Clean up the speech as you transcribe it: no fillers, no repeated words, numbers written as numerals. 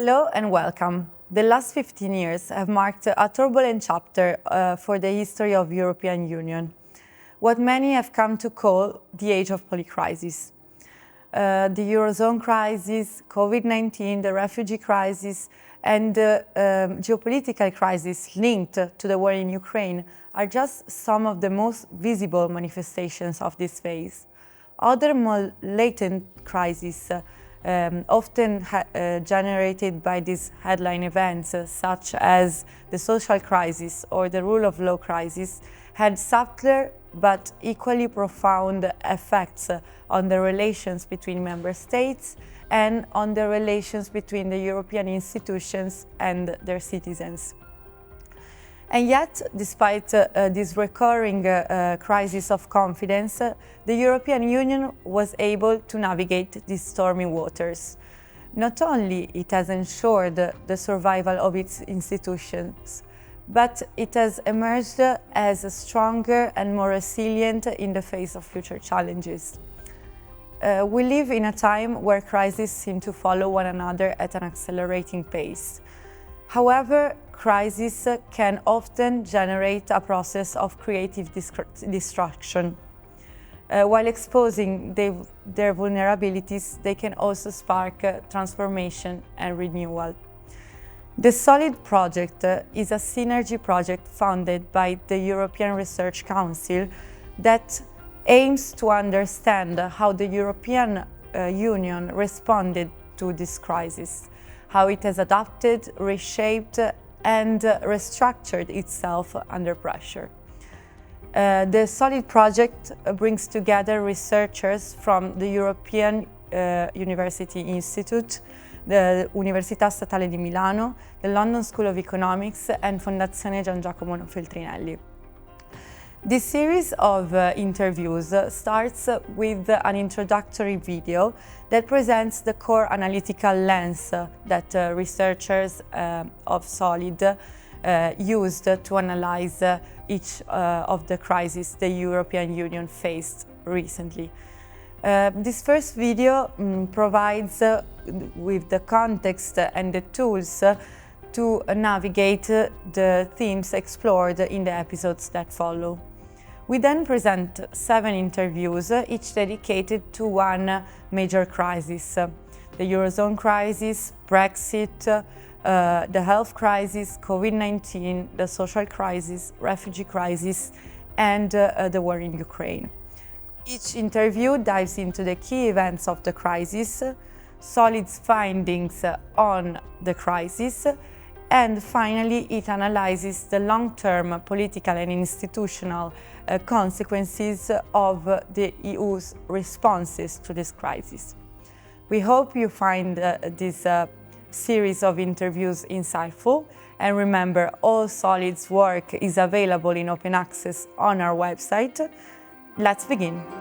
Hello and welcome. The last 15 years have marked a turbulent chapter for the history of the European Union, what many have come to call the age of polycrisis. The Eurozone crisis, COVID-19, the refugee crisis, and the geopolitical crisis linked to the war in Ukraine are just some of the most visible manifestations of this phase. Other more latent crises, often generated by these headline events, such as the social crisis or the rule of law crisis, had subtler but equally profound effects on the relations between member states and on the relations between the European institutions and their citizens. And yet, despite this recurring crisis of confidence, the European Union was able to navigate these stormy waters. Not only it has ensured the survival of its institutions, but it has emerged as stronger and more resilient in the face of future challenges. We live in a time where crises seem to follow one another at an accelerating pace. However, crises can often generate a process of creative destruction. While exposing their vulnerabilities, they can also spark transformation and renewal. The SOLID project is a synergy project funded by the European Research Council that aims to understand how the European Union responded to this crisis, how it has adapted, reshaped, and restructured itself under pressure. The SOLID project brings together researchers from the European University Institute, the Università Statale di Milano, the London School of Economics, and Fondazione Gian Giacomo Feltrinelli. This series of interviews starts with an introductory video that presents the core analytical lens that researchers of SOLID used to analyze each of the crises the European Union faced recently. This first video provides with the context and the tools to navigate the themes explored in the episodes that follow. We then present 7 interviews, each dedicated to one major crisis: the Eurozone crisis, Brexit, the health crisis, COVID-19, the social crisis, refugee crisis, and the war in Ukraine. Each interview dives into the key events of the crisis, SOLID's findings on the crisis, and finally it analyzes the long-term political and institutional consequences of the EU's responses to this crisis. We hope you find this series of interviews insightful, and remember, all SOLID's work is available in open access on our website. Let's begin.